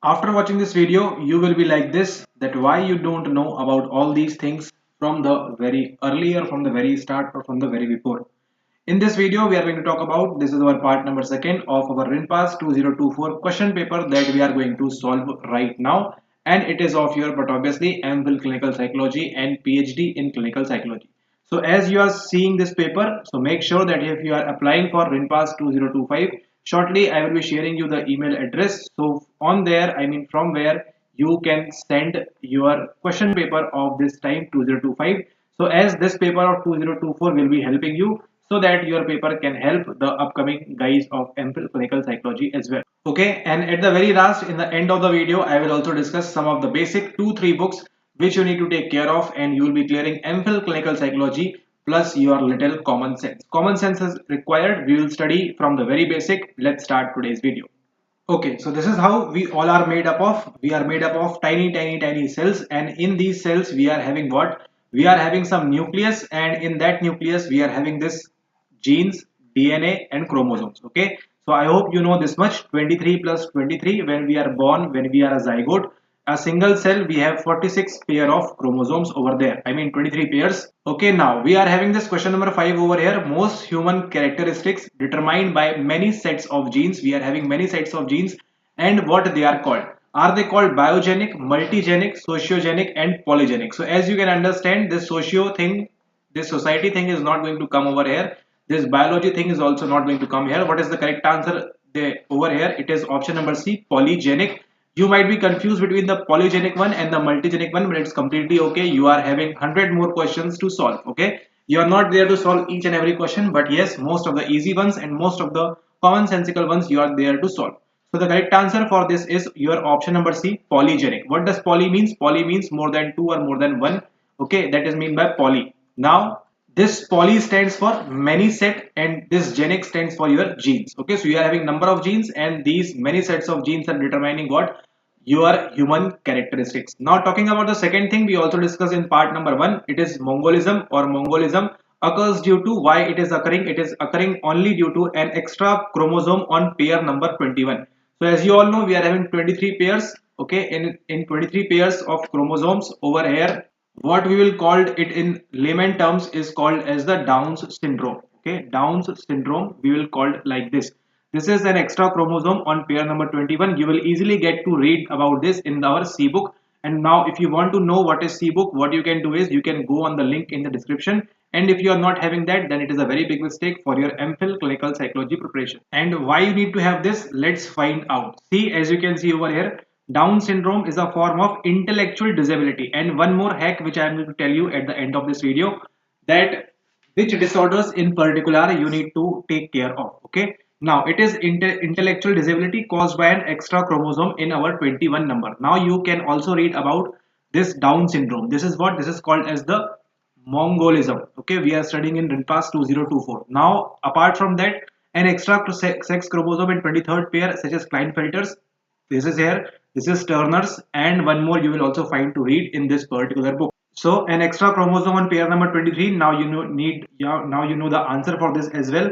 After watching this video, you will be like this, that why you don't know about all these things from the very earlier, from the very start or from the very before. In this video, we are going to talk about, this is our part number second of our RINPAS 2024 question paper that we are going to solve right now. And it is of your, but obviously, M.phil Clinical Psychology and PhD in Clinical Psychology. So as you are seeing this paper, so make sure that if you are applying for RINPAS 2025, shortly I will be sharing you the email address. So on there, I mean from where you can send your question paper of this time 2025. So as this paper of 2024 will be helping you, so that your paper can help the upcoming guys of M.phil Clinical Psychology as well. Okay, and at the very last, in the end of the video, I will also discuss some of the basic 2-3 books which you need to take care of, and you will be clearing M.phil Clinical Psychology plus your little common sense. Common sense is required. We will study from the very basic. Let's start today's video. Okay, so this is how we all are made up of. We are made up of tiny cells, and in these cells we are having what? We are having some nucleus, and in that nucleus we are having this genes, DNA and chromosomes. Okay, so I hope you know this much. 23 plus 23, when we are born, when we are a zygote, a single cell, we have 46 pair of chromosomes over there. I mean 23 pairs. Okay, now we are having this question number 5 over here. Most human characteristics determined by many sets of genes. We are having many sets of genes, and what they are called. Are they called biogenic, multigenic, sociogenic and polygenic? So as you can understand, this socio thing, this society thing is not going to come over here. This biology thing is also not going to come here. What is the correct answer over here? It is option number C, polygenic. You might be confused between the polygenic one and the multigenic one, but it's completely okay. You are having 100 more questions to solve. Okay, you are not there to solve each and every question, but yes, most of the easy ones and most of the commonsensical ones you are there to solve. So the correct answer for this is your option number C, polygenic. What does poly means? Poly means more than two or more than one. Okay, that is mean by poly. Now this poly stands for many set, and this genic stands for your genes. Okay, so you are having number of genes, and these many sets of genes are determining what? Your human characteristics. Now talking about the second thing we also discussed in part number 1, it is Mongolism, or Mongolism occurs due to, why it is occurring? It is occurring only due to an extra chromosome on pair number 21. So as you all know, we are having 23 pairs. Okay, in 23 pairs of chromosomes over here, what we will call it in layman terms is called as the Down's syndrome. Okay, Down's syndrome we will call it like this. This is an extra chromosome on pair number 21. You will easily get to read about this in our C book. And now if you want to know what is C book, what you can do is you can go on the link in the description. And if you are not having that, then it is a very big mistake for your M.phil Clinical Psychology preparation. And why you need to have this, let's find out. See, as you can see over here, Down syndrome is a form of intellectual disability. And one more hack which I am going to tell you at the end of this video, that which disorders in particular you need to take care of. Okay, now it is intellectual disability caused by an extra chromosome in our 21 number. Now you can also read about this Down syndrome. This is what this is called as the Mongolism. Okay, we are studying in RINPAS 2024. Now apart from that, an extra sex chromosome in 23rd pair such as Klinefelter's, this is here, this is Turner's, and one more you will also find to read in this particular book. So an extra chromosome on pair number 23. Now you know now you know the answer for this as well.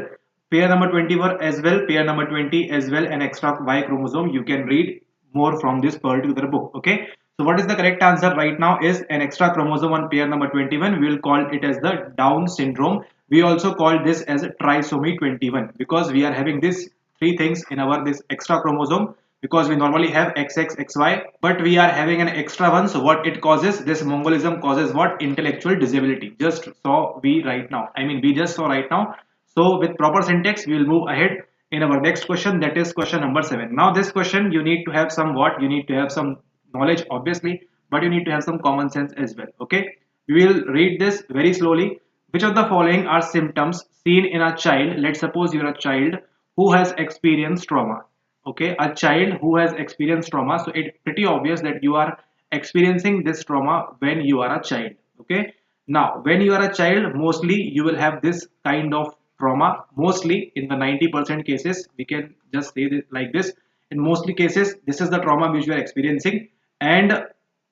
Pair number 21 as well, pair number 20 as well, an extra Y chromosome. You can read more from this particular book. Okay. So what is the correct answer right now is an extra chromosome on pair number 21. We will call it as the Down syndrome. We also call this as trisomy 21 because we are having these three things in our this extra chromosome, because we normally have XX, XY, but we are having an extra one. So what it causes, this Mongolism causes what? Intellectual disability. Just saw we right now. I mean, we just saw right now. So with proper syntax, we will move ahead in our next question. That is question number 7. Now this question, you need to have some what? You need to have some knowledge, obviously, but you need to have some common sense as well. Okay. We will read this very slowly. Which of the following are symptoms seen in a child? Let's suppose you're a child who has experienced trauma. Okay, a child who has experienced trauma, so it's pretty obvious that you are experiencing this trauma when you are a child. Okay, now when you are a child, mostly you will have this kind of trauma. Mostly in the 90% cases, we can just say this like this, in mostly cases this is the trauma which you are experiencing. And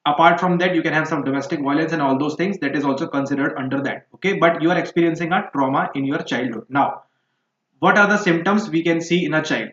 apart from that, you can have some domestic violence and all those things, that is also considered under that. Okay, but you are experiencing a trauma in your childhood. Now what are the symptoms we can see in a child?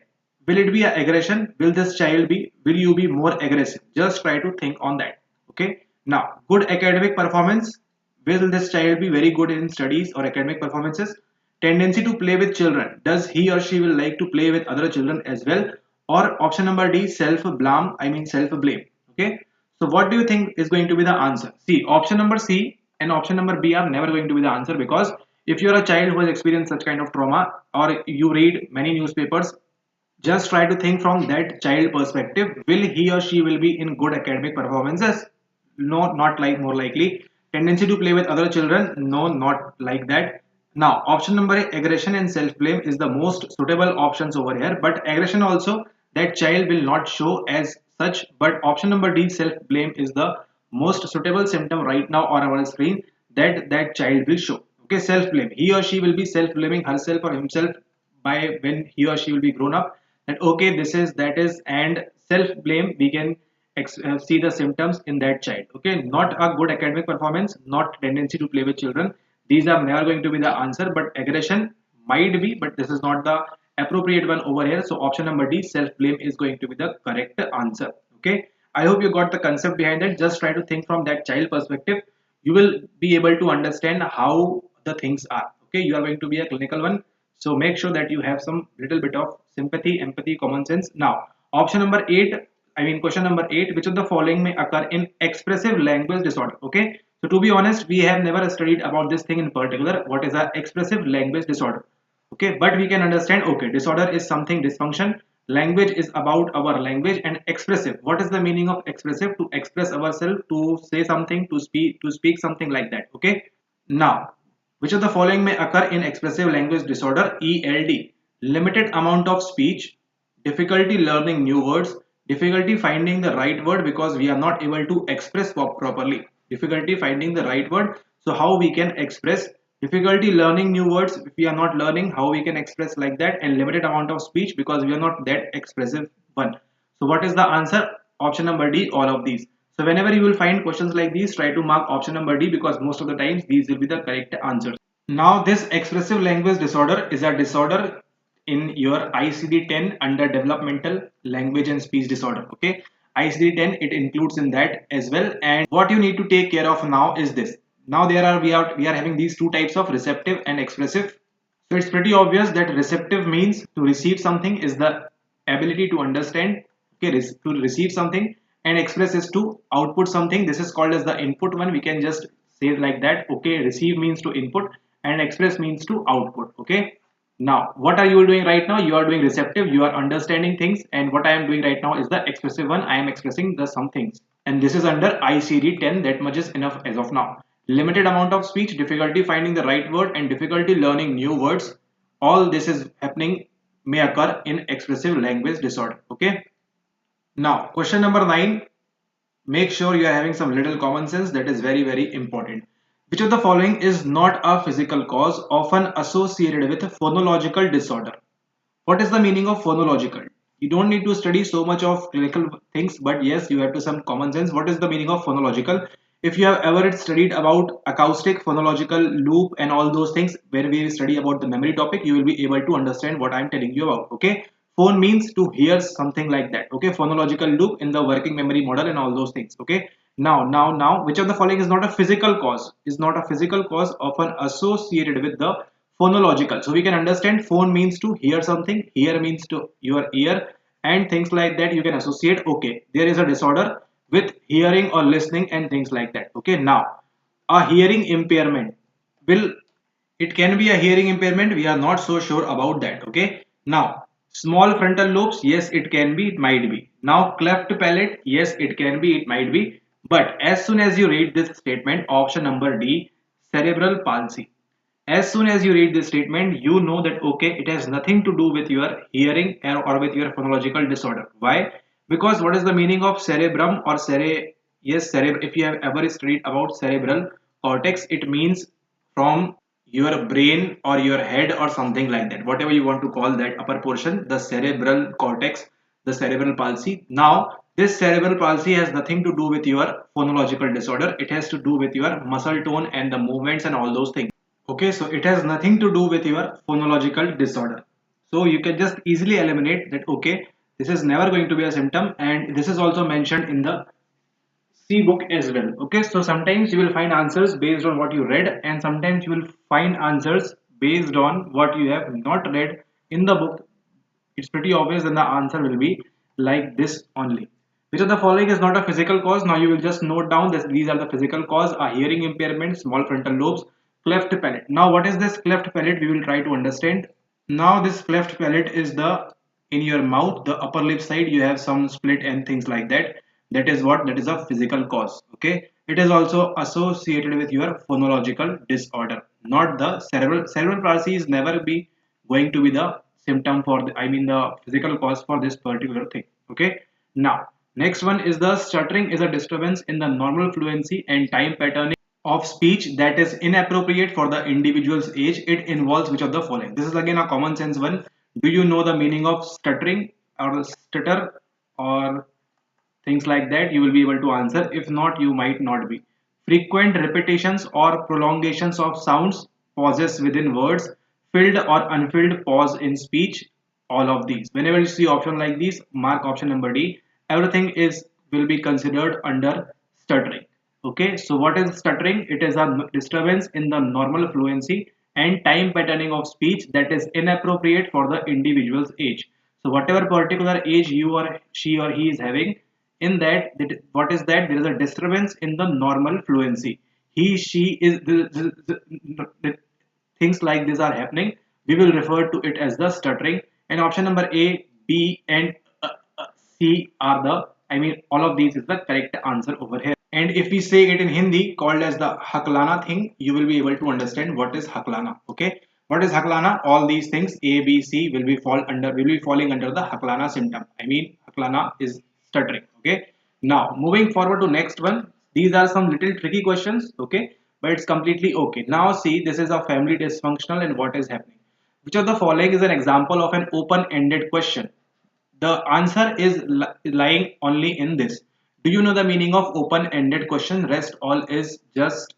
Will it be a aggression? Will this child be, will you be more aggressive? Just try to think on that. Okay. Now, good academic performance. Will this child be very good in studies or academic performances? Tendency to play with children. Does he or she will like to play with other children as well? Or option number D, self-blame, I mean self-blame. Okay. So what do you think is going to be the answer? See, option number C and option number B are never going to be the answer, because if you're a child who has experienced such kind of trauma, or you read many newspapers, just try to think from that child perspective. Will he or she will be in good academic performances? No, not like, more likely. Tendency to play with other children? No, not like that. Now, option number A, aggression and self-blame is the most suitable options over here. But aggression also, that child will not show as such. But option number D, self-blame, is the most suitable symptom right now on our screen that that child will show. Okay, self-blame. He or she will be self-blaming herself or himself by when he or she will be grown up, that okay, this is, that is, and self blame, we can see the symptoms in that child. Okay, not a good academic performance, not tendency to play with children, these are never going to be the answer. But aggression might be, but this is not the appropriate one over here. So option number D, self blame, is going to be the correct answer. Okay, I hope you got the concept behind it. Just try to think from that child perspective, you will be able to understand how the things are. Okay, you are going to be a clinical one, so make sure that you have some little bit of sympathy, empathy, common sense. Now, option number 8, I mean question number 8, which of the following may occur in expressive language disorder? Okay, so to be honest, we have never studied about this thing in particular. What is a expressive language disorder? Okay, but we can understand, okay, disorder is something dysfunction, language is about our language, and expressive, what is the meaning of expressive? To express ourselves, to say something, to speak something like that. Okay, now, which of the following may occur in expressive language disorder? ELD, limited amount of speech, difficulty learning new words, difficulty finding the right word because we are not able to express properly. Difficulty finding the right word. So how we can express? Difficulty learning new words. If we are not learning, how we can express like that? And limited amount of speech because we are not that expressive one. So what is the answer? Option number D, all of these. So whenever you will find questions like these, try to mark option number D because most of the times these will be the correct answers. Now this expressive language disorder is a disorder in your ICD-10 under developmental language and speech disorder. Okay, ICD-10, it includes in that as well. And what you need to take care of now is this. Now we are having these two types of receptive and expressive. So it's pretty obvious that receptive means to receive something is the ability to understand, okay, to receive something, and express is to output something. This is called as the input one. We can just say it like that. Okay, receive means to input and express means to output. Okay. Now, what are you doing right now? You are doing receptive, you are understanding things, and what I am doing right now is the expressive one. I am expressing the some things. And this is under ICD-10, that much is enough as of now. Limited amount of speech, difficulty finding the right word, and difficulty learning new words. All this is happening, may occur in expressive language disorder. Okay. Now, question number 9. Make sure you are having some little common sense, that is very, very important. Which of the following is not a physical cause often associated with phonological disorder? What is the meaning of phonological? You don't need to study so much of clinical things, but yes, you have to some common sense. What is the meaning of phonological? If you have ever studied about acoustic, phonological, loop, and all those things, where we study about the memory topic, you will be able to understand what I am telling you about. Okay, phone means to hear, something like that. Okay, phonological loop in the working memory model and all those things. Okay, now, which of the following is not a physical cause? Is not a physical cause often associated with the phonological. So we can understand phone means to hear something, hear means to your ear, and things like that you can associate. Okay, there is a disorder with hearing or listening and things like that. Okay, now a hearing impairment, will, it can be a hearing impairment, we are not so sure about that. Okay, now small frontal lobes, yes it can be, it might be. Now cleft palate, yes it can be, it might be. But as soon as you read this statement, option number D, cerebral palsy, as soon as you read this statement, you know that okay, it has nothing to do with your hearing or with your phonological disorder. Why? Because what is the meaning of cerebrum or yes, if you have ever studied about cerebral cortex, it means from your brain or your head or something like that, whatever you want to call that upper portion, the cerebral cortex, the cerebral palsy. Now this cerebral palsy has nothing to do with your phonological disorder, it has to do with your muscle tone and the movements and all those things. Okay, so it has nothing to do with your phonological disorder. So you can just easily eliminate that, okay, this is never going to be a symptom, and this is also mentioned in the C book as well. Okay, so sometimes you will find answers based on what you read, and sometimes you will find answers based on what you have not read in the book. It's pretty obvious, and the answer will be like this only. Which of the following is not a physical cause? Now you will just note down that these are the physical cause: a hearing impairment, small frontal lobes, cleft palate. Now what is this cleft palate? We will try to understand. Now this cleft palate is the in your mouth, the upper lip side, you have some split and things like that. That is what, that is a physical cause. Okay, it is also associated with your phonological disorder, not the cerebral palsy is never be going to be the symptom for the, I mean the physical cause for this particular thing. Okay, now next one is the stuttering is a disturbance in the normal fluency and time patterning of speech that is inappropriate for the individual's age. It involves which of the following? This is again a common sense one. Do you know the meaning of stuttering or stutter or things like that? You will be able to answer. If not, you might not be. Frequent repetitions or prolongations of sounds, pauses within words, filled or unfilled pause in speech, all of these. Whenever you see option like these, mark option number D. Everything is will be considered under stuttering. Okay, so what is stuttering? It is a disturbance in the normal fluency and time patterning of speech that is inappropriate for the individual's age. So whatever particular age you or she or he is having, in that, what is that? There is a disturbance in the normal fluency. He, she is the things like this are happening. We will refer to it as the stuttering. And option number A, B, and C are the, I mean, all of these is the correct answer over here. And if we say it in Hindi, called as the haklana thing, you will be able to understand what is haklana. Okay, what is haklana? All these things A, B, C will be falling under the haklana symptom. I mean, haklana is stuttering. Okay. Now moving forward to next one. These are some little tricky questions. Okay, but it's completely okay. Now see, this is a family dysfunctional, and what is happening? Which of the following is an example of an open-ended question? The answer is lying only in this. Do you know the meaning of open-ended question? Rest all is just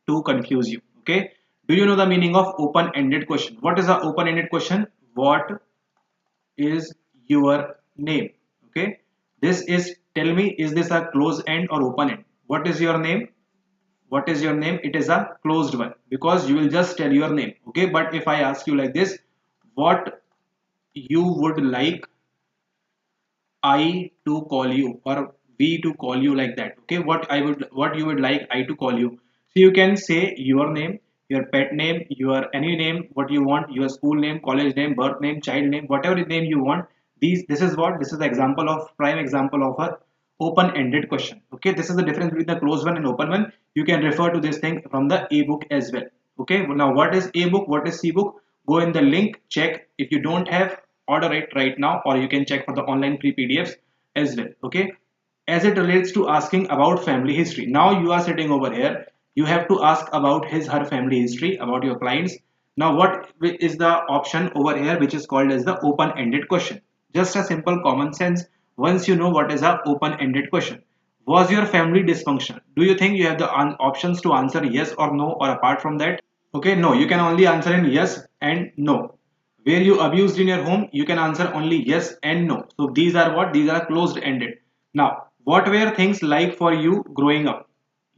to confuse you. Okay. Do you know the meaning of open-ended question? What is an open-ended question? What is your name? Okay. This is, tell me, is this a closed end or open end? What is your name? What is your name? It is a closed one because you will just tell your name. Okay. But if I ask you like this, what you would like I to call you or we to call you, like that. Okay, what you would like I to call you. So you can say your name, your pet name, your any name, what you want, your school name, college name, birth name, child name, whatever name you want. This is what, this is the example of, prime example of a open-ended question. Okay, this is the difference between the closed one and open one. You can refer to this thing from the ebook as well. Okay, now what is ebook, what is ebook? Go in the link, check. If you don't have, order it right now, or you can check for the online free PDFs as well. Okay, as it relates to asking about family history, now you are sitting over here, you have to ask about his her family history about your clients. Now what is the option over here which is called as the open-ended question? Just a simple common sense. Once you know what is a open-ended question, was your family dysfunctional? Do you think you have the options to answer yes or no, or apart from that? Okay, no, you can only answer in yes and no. Were you abused in your home? You can answer only yes and no. So these are what? These are closed ended. Now, what were things like for you growing up?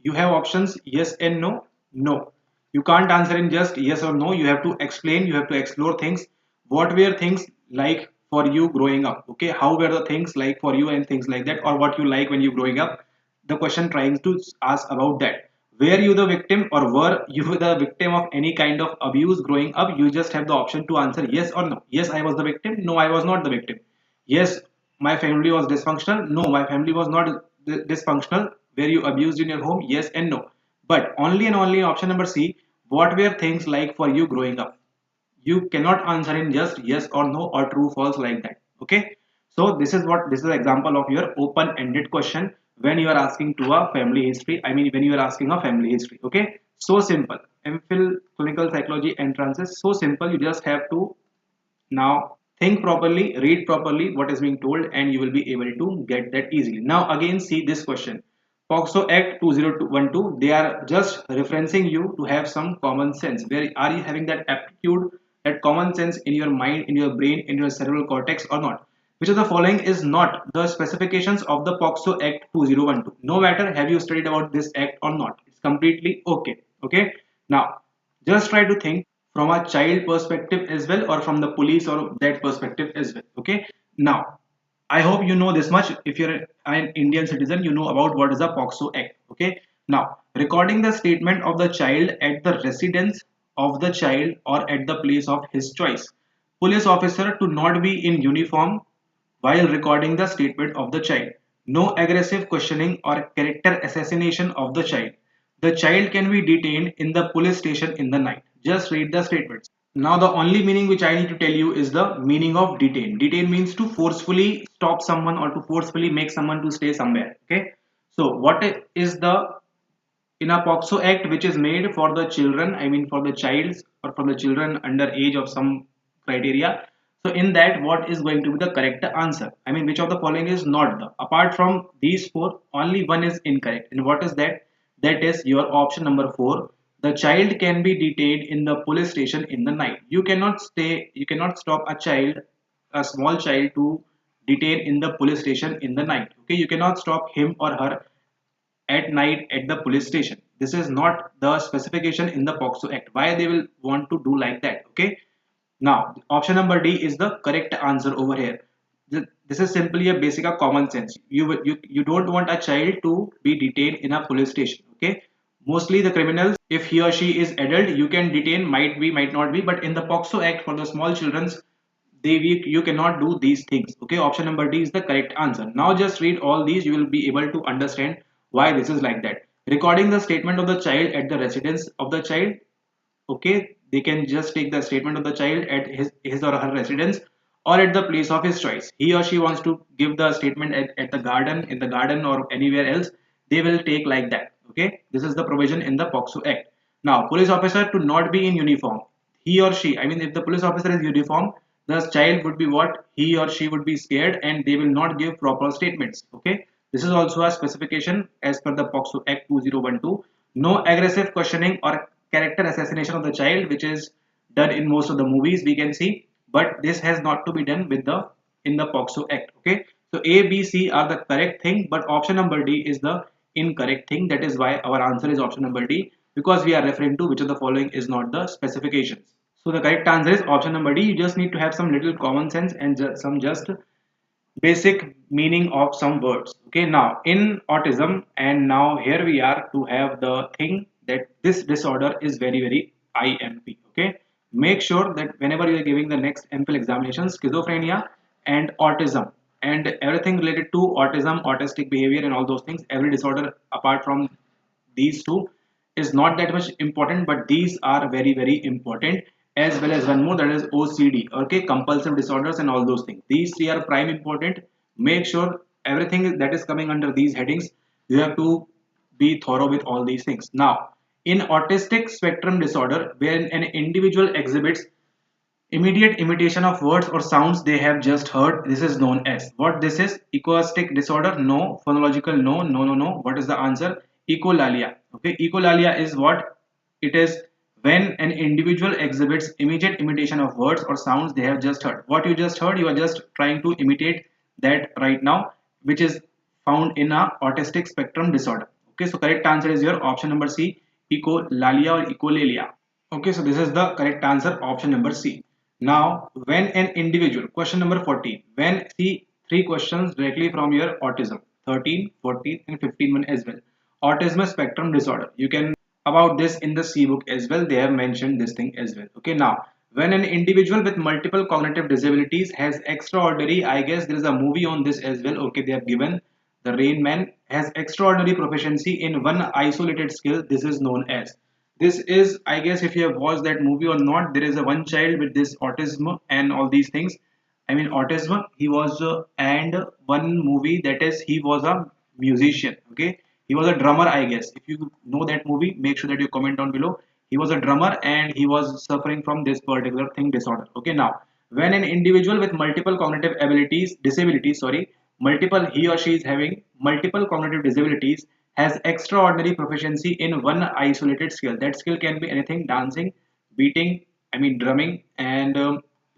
You have options yes and no. No. You can't answer in just yes or no. You have to explain, you have to explore things. What were things like for you growing up? Okay, how were the things like for you and things like that, or what you like when you growing up? The question trying to ask about that. Were you the victim, or were you the victim of any kind of abuse growing up? You just have the option to answer yes or no. Yes, I was the victim. No, I was not the victim. Yes, my family was dysfunctional. No, my family was not dysfunctional. Were you abused in your home? Yes and no. But only and only option number C. What were things like for you growing up? You cannot answer in just yes or no or true false like that. Okay, so this is what, this is an example of your open-ended question when you are asking to a family history, I mean when you are asking a family history. Okay, so simple. M.phil Clinical Psychology entrance is so simple. You just have to now think properly, read properly what is being told, and you will be able to get that easily. Now again see this question. POXO Act 2012, they are just referencing you to have some common sense. Where are you having that aptitude that common sense in your mind, in your brain, in your cerebral cortex or not? Which of the following is not the specifications of the POXO Act 2012? No matter have you studied about this act or not, it's completely okay. Okay, now just try to think from a child perspective as well, or from the police or that perspective as well. Okay, now I hope you know this much. If you're an Indian citizen, you know about what is the POXO Act. Okay. Now, recording the statement of the child at the residence of the child or at the place of his choice. Police officer to not be in uniform while recording the statement of the child. No aggressive questioning or character assassination of the child. The child can be detained in the police station in the night. Just read the statements. Now the only meaning which I need to tell you is the meaning of detain. Detain means to forcefully stop someone or to forcefully make someone to stay somewhere. Okay. So what is the in a POXO Act which is made for the children, I mean for the childs or for the children under age of some criteria. So in that, what is going to be the correct answer? I mean, which of the following is not the? Apart from these four, only one is incorrect. And what is that? That is your option number 4. The child can be detained in the police station in the night. You cannot stay, you cannot stop a child, a small child to detain in the police station in the night. Okay, you cannot stop him or her at night at the police station. This is not the specification in the POXO Act. Why they will want to do like that? Okay. Now, option number D is the correct answer over here. This is simply a basic of common sense. You don't want a child to be detained in a police station. Okay. Mostly the criminals, if he or she is adult, you can detain, might be, might not be. But in the POXO Act for the small children's, you cannot do these things. Okay, option number D is the correct answer. Now just read all these, you will be able to understand why this is like that. Recording the statement of the child at the residence of the child. Okay, they can just take the statement of the child at his or her residence or at the place of his choice. He or she wants to give the statement at the garden, in the garden or anywhere else, they will take like that. Okay, this is the provision in the POXO Act. Now, police officer to not be in uniform. He or she, I mean, if the police officer is uniform, the child would be what? He or she would be scared and they will not give proper statements. Okay, this is also a specification as per the POXO Act 2012. No aggressive questioning or character assassination of the child, which is done in most of the movies we can see, but this has not to be done with the in the POXO Act. Okay, so A, B, C are the correct thing, but option number D is the incorrect thing. That is why our answer is option number D, because we are referring to which of the following is not the specifications. So the correct answer is option number D. You just need to have some little common sense and some just basic meaning of some words. Okay, now in autism, and now here we are to have the thing that this disorder is very IMP. Okay, make sure that whenever you are giving the next M.phil examination, schizophrenia and autism and everything related to autism, autistic behavior and all those things, every disorder apart from these two is not that much important, but these are very important, as well as one more, that is OCD. Okay, compulsive disorders and all those things, these three are prime important. Make sure everything that is coming under these headings, you have to be thorough with all these things. Now, in autistic spectrum disorder, when an individual exhibits immediate imitation of words or sounds they have just heard, this is known as what? This is echoistic disorder. No. Phonological? No. What is the answer? Echolalia. Okay, echolalia is what? It is when an individual exhibits immediate imitation of words or sounds they have just heard. What you just heard, you are just trying to imitate that right now, which is found in a autistic spectrum disorder. Okay, so correct answer is your option number C, echolalia or echolalia. Okay, so this is the correct answer, option number C. Now, when an individual, question number 14, when see three questions directly from your autism, 13, 14 and 15 one as well. Autism spectrum disorder. You can about this in the C book as well. They have mentioned this thing as well. Okay, now when an individual with multiple cognitive disabilities has extraordinary, I guess there is a movie on this as well. Okay, they have given the Rain Man has extraordinary proficiency in one isolated skill. This is known as, this is, I guess if you have watched that movie or not, there is a one child with this autism and all these things. I mean autism, he was and one movie, that is he was a musician. Okay, he was a drummer, I guess. If you know that movie, make sure that you comment down below. He was a drummer and he was suffering from this particular thing, disorder. Okay, now when an individual with multiple cognitive abilities disabilities, sorry, multiple, he or she is having multiple cognitive disabilities, has extraordinary proficiency in one isolated skill. That skill can be anything: dancing, beating, I mean drumming and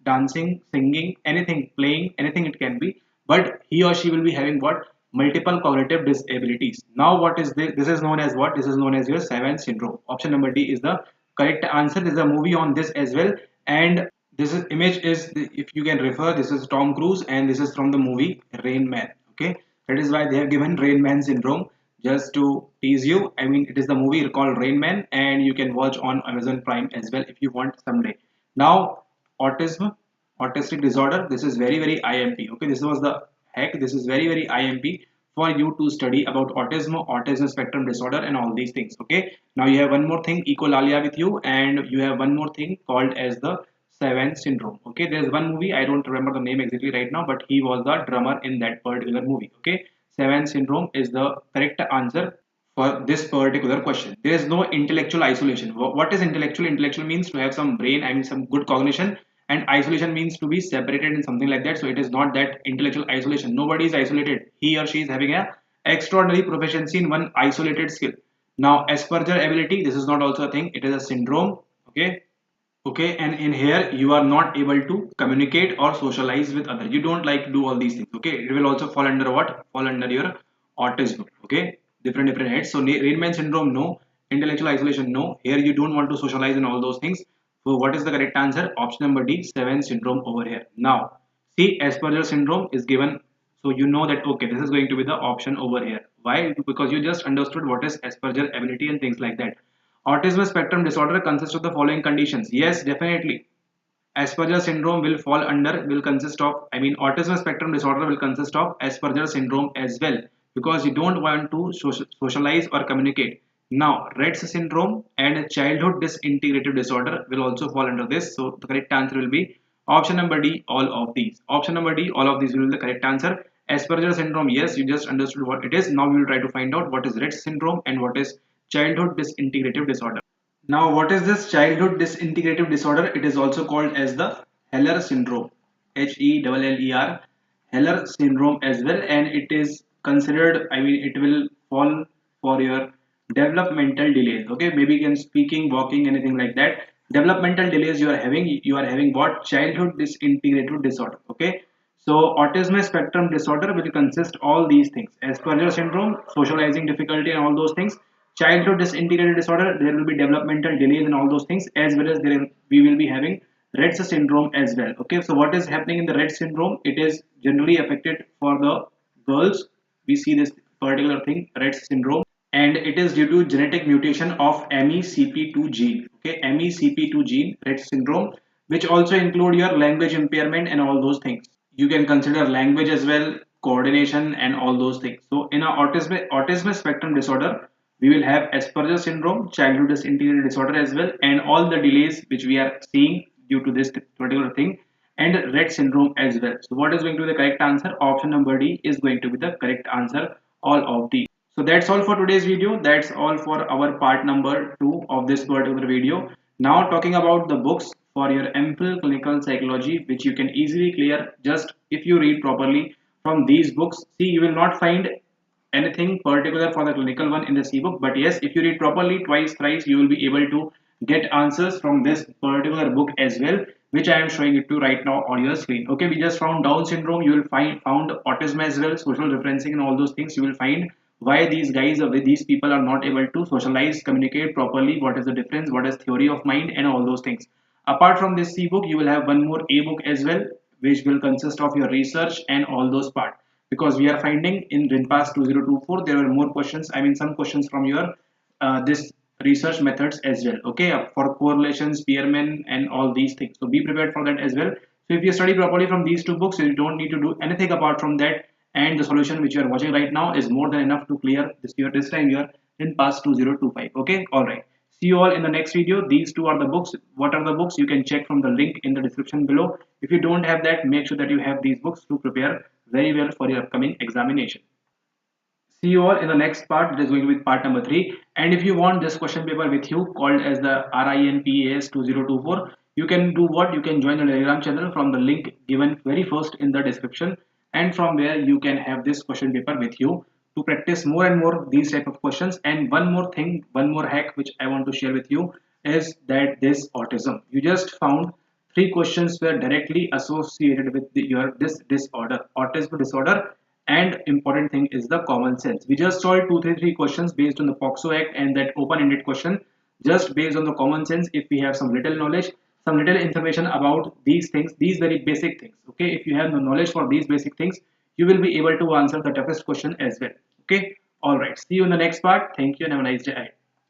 dancing, singing, anything, playing, anything it can be. But he or she will be having what? Multiple cognitive disabilities. Now what is this? This is known as what? This is known as your Savant syndrome. Option number D is the correct answer. There is a movie on this as well, and this is image is, if you can refer, this is Tom Cruise and this is from the movie Rain Man. Okay, that is why they have given Rain Man syndrome, just to tease you. I mean, it is the movie called Rain Man, and you can watch on Amazon Prime as well if you want someday. Now, autism, autistic disorder. This is very IMP. Okay, this was the heck. This is very IMP for you to study about autism, autism spectrum disorder, and all these things. Okay. Now you have one more thing, echolalia with you, and you have one more thing called as the Savant syndrome. Okay, there's one movie, I don't remember the name exactly right now, but he was the drummer in that particular movie. Okay, Savant syndrome is the correct answer for this particular question. There is no intellectual isolation. What is intellectual? Intellectual means to have some brain, I mean some good cognition, and isolation means to be separated in something like that. So it is not that intellectual isolation. Nobody is isolated. He or she is having a extraordinary proficiency in one isolated skill. Now, Asperger ability, this is not also a thing. It is a syndrome. Okay, okay, and in here you are not able to communicate or socialize with others. You don't like to do all these things. Okay, it will also fall under what? Fall under your autism. Okay, different heads. So Rainman syndrome, no. Intellectual isolation, no. Here you don't want to socialize and all those things. So what is the correct answer? Option number D, 7 syndrome over here. Now see, Asperger syndrome is given, so you know that okay, this is going to be the option over here. Why? Because you just understood what is Asperger ability and things like that. Autism spectrum disorder consists of the following conditions. Yes, definitely. Asperger syndrome will fall under, will consist of, I mean, autism spectrum disorder will consist of Asperger syndrome as well, because you don't want to socialize or communicate. Now, Rett's syndrome and childhood disintegrative disorder will also fall under this. So, the correct answer will be option number D, all of these. Option number D, all of these will be the correct answer. Asperger syndrome, yes, you just understood what it is. Now, we will try to find out what is Rett's syndrome and what is childhood disintegrative disorder. Now, what is this childhood disintegrative disorder? It is also called as the Heller syndrome, Heller, Heller syndrome as well, and it is considered, I mean, it will fall for your developmental delays. Okay, maybe in speaking, walking, anything like that. Developmental delays you are having what? Childhood disintegrative disorder. Okay, so autism spectrum disorder will consist all these things: Asperger syndrome, socializing difficulty, and all those things. Childhood disintegrated disorder, there will be developmental delays and all those things, as well as we will be having Rett's syndrome as well. Okay, so what is happening in the Rett syndrome? It is generally affected for the girls. We see this particular thing, Rett's syndrome, and it is due to genetic mutation of MECP2 gene. Okay, MECP2 gene, Rett syndrome, which also include your language impairment and all those things. You can consider language as well, coordination, and all those things. So in a autism spectrum disorder, we will have Asperger syndrome, childhood disintegrated disorder as well, and all the delays which we are seeing due to this particular thing, and Rett syndrome as well. So what is going to be the correct answer? Option number D is going to be the correct answer, all of these. So that's all for today's video. That's all for our part number 2 of this particular video. Now talking about the books for your M.phil Clinical Psychology, which you can easily clear just if you read properly from these books. See, you will not find anything particular for the clinical one in this ebook, but yes, if you read properly twice thrice, you will be able to get answers from this particular book as well, which I am showing it to right now on your screen. Okay, we just found Down syndrome, you will found autism as well, social referencing, and all those things. You will find why these guys or these people are not able to socialize, communicate properly, what is the difference, what is theory of mind, and all those things. Apart from this ebook, you will have one more ebook as well, which will consist of your research and all those parts, because we are finding in RINPAS 2024 there are more questions, I mean some questions from your this research methods as well. Okay, for correlations, Spearman, and all these things. So be prepared for that as well. So if you study properly from these two books, you don't need to do anything apart from that, and the solution which you are watching right now is more than enough to clear this time your RINPAS 2025. Okay, all right. See you all in the next video. These two are the books. What are the books? You can check from the link in the description below. If you don't have that, make sure that you have these books to prepare very well for your upcoming examination. See you all in the next part. That is going to be part number 3. And if you want this question paper with you called as the RINPAS 2024, you can do what? You can join the Telegram channel from the link given very first in the description, and from where you can have this question paper with you to practice more and more these type of questions. And one more thing, one more hack which I want to share with you is that this autism. You just found three questions were directly associated with your this disorder, autism disorder, and important thing is the common sense. We just solved three questions based on the POXO Act and that open-ended question, just based on the common sense. If we have some little knowledge, some little information about these things, these very basic things. Okay, if you have the knowledge for these basic things, you will be able to answer the toughest question as well. Okay, all right. See you in the next part. Thank you and have a nice day.